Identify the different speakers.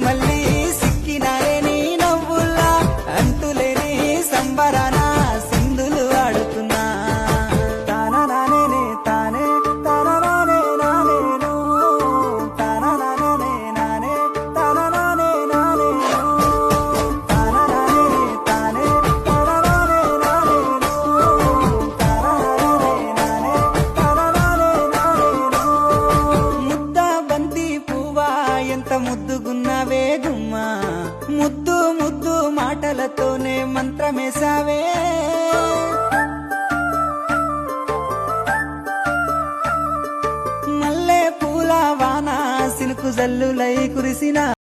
Speaker 1: మళ్ళీ సిక్కినారే నీ నవ్వుల్లా అంతులేని సంబరాన సింధులు ఆడుతున్నా తాననానే తానే తాననానే నానేను తాననానే నానే తాననానే నానేను తాననానే తానే తాననానే నానేను తాననానే నానే తాననానే నానేను ముద్ద బంతి పువ్వా ఎంత ముద్దుగున్నావే గుమ్మా ముద్దు ముద్దు మాటలతోనే మంత్రమేసావే మల్లె పూల వాన సినుకు జల్లులై కురిసిన